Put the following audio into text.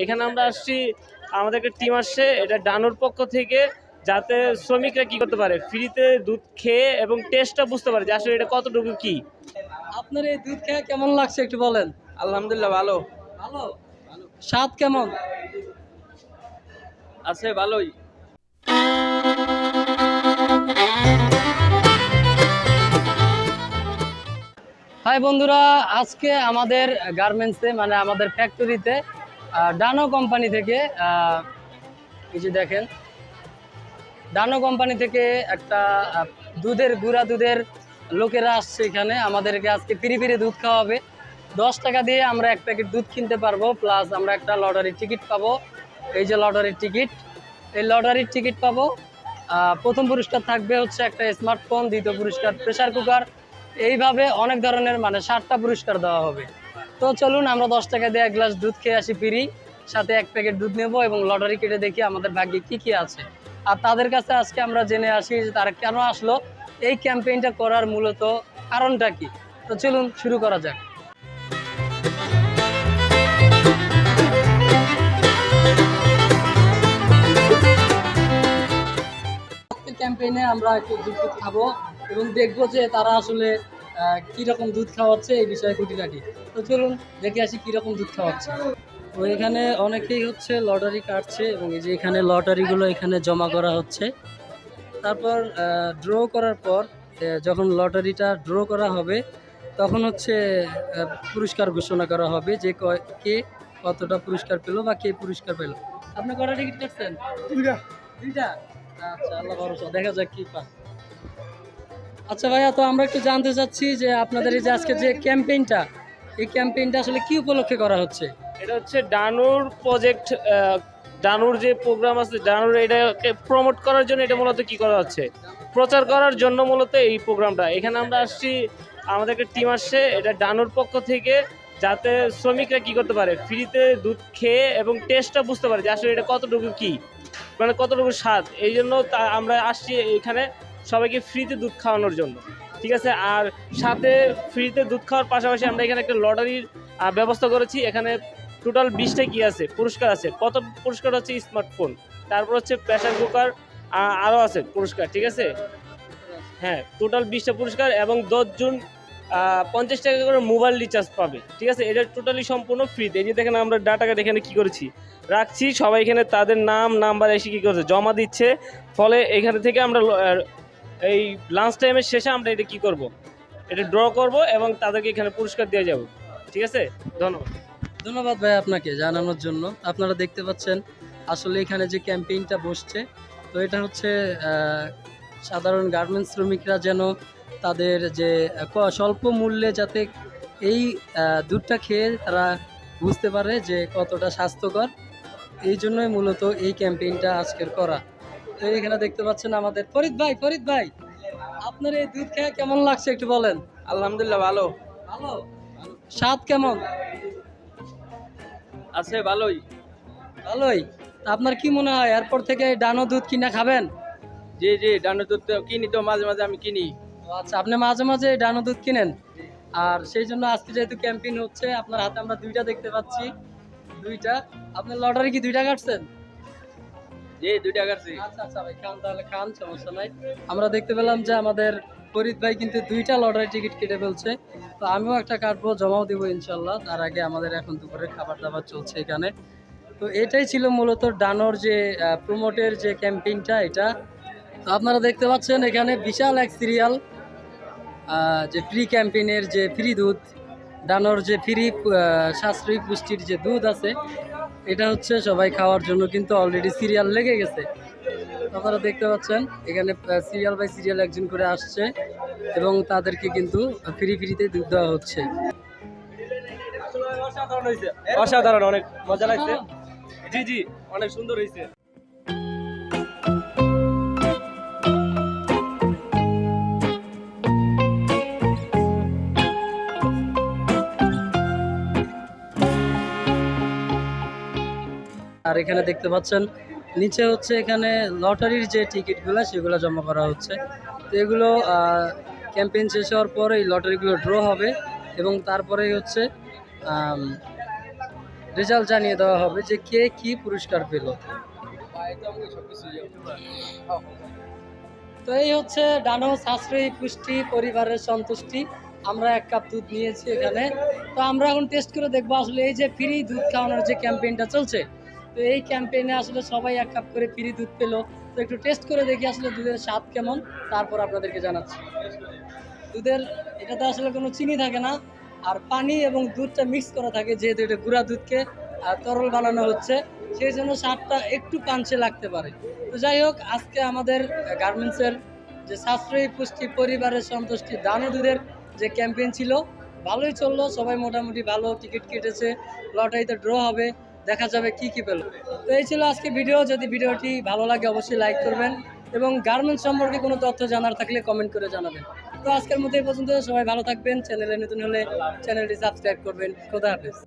এখানে আমরা আসছি, আমাদের একটা টিম আসছে, এটা ডানোর পক্ষ থেকে, যাতে শ্রমিকরা কি করতে পারে, ফ্রিতে দুধ খেয়ে এবং টেস্টটা বুঝতে পারে যে আসলে এটা কতটুকু কি। আপনার এই দুধ খেয়ে কেমন লাগছে একটু বলেন। আলহামদুলিল্লাহ ভালো ভালো। স্বাদ কেমন আছে, ভালোই। হাই বন্ধুরা, আজকে আমাদের গার্মেন্টসে মানে আমাদের ফ্যাক্টরিতে ডানো কোম্পানি থেকে এই যে দেখেন, ডানো কোম্পানি থেকে একটা গুঁড়া দুধের লোকেরা আসছে এখানে আমাদেরকে আজকে ফ্রি দুধ খাওয়াবে। 10 টাকা দিয়ে আমরা এক প্যাকেট দুধ কিনতে পারবো, প্লাস আমরা একটা লটারির টিকিট পাবো। এই যে লটারির টিকিট, এই লটারির টিকিট পাবো। প্রথম পুরস্কার থাকবে হচ্ছে একটা স্মার্টফোন, দ্বিতীয় পুরস্কার প্রেসার কুকার, এইভাবে অনেক ধরনের মানে 7টা পুরস্কার দেওয়া হবে। তো চলুন আমরা 10 টাকা দিয়ে এক গ্লাস দুধ খেয়ে আসি ফ্রি, সাথে এক প্যাকেট দুধ নেব এবং লটারি কেটে দেখি আমাদের ভাগ্যে কি কি আছে। আর তাদের কাছে আজকে আমরা জেনে আসি যে তারা কেন আসলো, এই ক্যাম্পেইনটা করার মূলত কারণটা কি। তো চলুন শুরু করা যাক। ক্যাম্পেইনে আমরা একটু দুধ খাবো এবং দেখবো যে তারা আসলে কীরকম দুধ খাওয়াচ্ছে এই বিষয়ে খুঁটিনাটি। তো চলুন দেখে আসি কীরকম দুধ খাওয়াচ্ছে। তো এখানে অনেকেই হচ্ছে লটারি কাটছে এবং এই যে এখানে লটারিগুলো এখানে জমা করা হচ্ছে। তারপর ড্র করার পর যখন লটারিটা ড্র করা হবে তখন হচ্ছে পুরস্কার ঘোষণা করা হবে যে কে কতটা পুরস্কার পেলো বা কে পুরস্কার পেলো। আপনি কটা টিকিট কাটছেন? দুইটা। আচ্ছা, আল্লাহ ভরসা, দেখা যাক কি পান। আচ্ছা ভাইয়া, তো আমরা একটু জানতে চাচ্ছি যে আপনাদের এই যে আজকে যে ক্যাম্পেইনটা, এই ক্যাম্পেইনটা আসলে কি উপলক্ষে করা হচ্ছে? এটা হচ্ছে ডানোর প্রজেক্ট, ডানোর যে প্রোগ্রাম আছে, ডানোর এটাকে প্রমোট করার জন্য এটা মূলত কি করা হচ্ছে, প্রচার করার জন্য মূলত এই প্রোগ্রামটা। এখানে আমরা আসছি, আমাদের একটা টিম আসছে, এটা ডানোর পক্ষ থেকে, যাতে শ্রমিকরা কি করতে পারে, ফ্রিতে দুধ খেয়ে এবং টেস্টটা বুঝতে পারে যে আসলে এটা কতটুকু কি, মানে কতটুকু স্বাদ। এই জন্য আমরা আসছি এখানে সবাইকে ফ্রিতে দুধ খাওয়ানোর জন্য, ঠিক আছে। আর সাথে ফ্রিতে দুধ খাওয়ার পাশাপাশি আমরা এখানে একটা লটারির ব্যবস্থা করেছি। এখানে টোটাল 20টা কি আছে পুরস্কার আছে। প্রথম পুরস্কার হচ্ছে স্মার্টফোন, তারপর হচ্ছে প্রেসার কুকার, আরও আছে পুরস্কার, ঠিক আছে। হ্যাঁ, টোটাল 20টা পুরস্কার এবং 10 জন 50 টাকা করে মোবাইল রিচার্জ পাবে, ঠিক আছে। এটা টোটালি সম্পূর্ণ ফ্রিতে। এই যে দেখেন আমরা ডাটা কার্ড এখানে কী করেছি রাখছি, সবাই এখানে তাদের নাম নাম্বার এসে কী করছে জমা দিচ্ছে। ফলে এখানে থেকে আমরা এই লাঞ্চ টাইমের শেষে আমরা এটা কী করব, এটা ড্র করব এবং তাদেরকে এখানে পুরস্কার দিয়ে যাব, ঠিক আছে। ধন্যবাদ। ধন্যবাদ ভাই আপনাকে জানানোর জন্য। আপনারা দেখতে পাচ্ছেন আসলে এখানে যে ক্যাম্পেইনটা বসছে, তো এটা হচ্ছে সাধারণ গার্মেন্টস শ্রমিকরা যেন তাদের যে স্বল্প মূল্যে যাতে এই দুধটা খেয়ে তারা বুঝতে পারে যে কতটা স্বাস্থ্যকর, এই জন্যই মূলত এই ক্যাম্পেইনটা আজকের করা। তো এখানে দেখতে পাচ্ছেন আমাদের ফরিদ ভাই, আপনার এই দুধ খেয়ে কেমন লাগছে একটু বলেন। আলহামদুলিল্লাহ ভালো। ভালো। স্বাদ কেমন আছে? ভালোই। ভালোই। আপনার কি মনে হয় এরপর থেকে ডানো দুধ কিনা খাবেন? জি জি, ডানোর দুধ তো কিনি, তো মাঝে মাঝে আমি কিনি। আচ্ছা, আপনি মাঝে মাঝে ডানো দুধ কিনেন। আর সেই জন্য আজকে যেহেতু ক্যাম্পেইন হচ্ছে, আপনার হাতে আমরা 2টা দেখতে পাচ্ছি। 2টা। আপনার লটারি কি 2টা কাটছেন? জি, 2টা কাটছি। আচ্ছা আচ্ছা ভাই, খান তাহলে খান, সমস্যা নাই। আমরা দেখতে পেলাম যে আমাদের ফরিদ ভাই কিন্তু 2টা লটারি টিকিট কেটে ফেলছে। তো আমিও একটা কাটবো, জমাও দেবো ইনশাল্লাহ। তার আগে আমাদের এখন দুপুরে খাবার দাবার চলছে এখানে। তো এটাই ছিল মূলত ডানোর যে প্রমোটের যে ক্যাম্পেইনটা এটা। তো আপনারা দেখতে পাচ্ছেন এখানে বিশাল এক সিরিয়াল, যে ফ্রি ক্যাম্পেইনের যে ফ্রি দুধ, ডানোর যে ফ্রি সাশ্রয়ী পুষ্টির যে দুধ আছে, এটা হচ্ছে সবাই খাওয়ার জন্য কিন্তু অলরেডি সিরিয়াল লেগে গেছে। আপনারা দেখতে পাচ্ছেন এখানে সিরিয়াল বাই সিরিয়াল একজন করে আসছে এবং তাদেরকে কিন্তু ফ্রিতে দুধ দেওয়া হচ্ছে। অসাধারণ, অনেক মজা লাগছে। জি জি, অনেক সুন্দর হয়েছে। আর এখানে দেখতে পাচ্ছেন নিচে হচ্ছে এখানে লটারির যে টিকিটগুলো সেগুলো জমা করা হচ্ছে। তো এগুলো ক্যাম্পেইন শেষ হওয়ার পর এই লটারিগুলো ড্র হবে এবং তারপরেই হচ্ছে রেজাল্ট জানিয়ে দেওয়া হবে যে কে কি পুরস্কার পেল। তো এই হচ্ছে ডানো সাশ্রয়ী পুষ্টি পরিবারের সন্তুষ্টি। আমরা 1 কাপ দুধ নিয়েছি এখানে। তো আমরা এখন টেস্ট করে দেখবো আসলে এই যে ফ্রি দুধ খাওয়ানোর যে ক্যাম্পেইনটা চলছে, তো এই ক্যাম্পেইনে আসলে সবাই 1 কাপ করে ফ্রি দুধ পেলো। তো একটু টেস্ট করে দেখি আসলে দুধের স্বাদ কেমন, তারপর আপনাদেরকে জানাচ্ছি। দুধের এটাতে আসলে কোনো চিনি থাকে না, আর পানি এবং দুধটা মিক্স করা থাকে, যেহেতু এটা গুঁড়া দুধকে তরল বানানো হচ্ছে, সেই জন্য স্বাদটা একটু পাঞ্চে লাগতে পারে। তো যাই হোক, আজকে আমাদের গার্মেন্টসের যে সাশ্রয়ী পুষ্টি পরিবারের সন্তুষ্টি দানো দুধের যে ক্যাম্পেইন ছিল, ভালোই চললো। সবাই মোটামুটি ভালো টিকিট কেটেছে, লটারিতে ড্র হবে, দেখা যাবে কি কি পেল। তো এই ছিল আজকে ভিডিও। যদি ভিডিওটি ভালো লাগে অবশ্যই লাইক করবেন, এবং গার্মেন্টস সম্পর্কে কোনো তথ্য জানার থাকলে কমেন্ট করে জানাবেন। তো আজকের মতো এই পর্যন্ত। সবাই ভালো থাকবেন। চ্যানেলে নতুন হলে চ্যানেলটি সাবস্ক্রাইব করবেন। খোদা হাফেজ।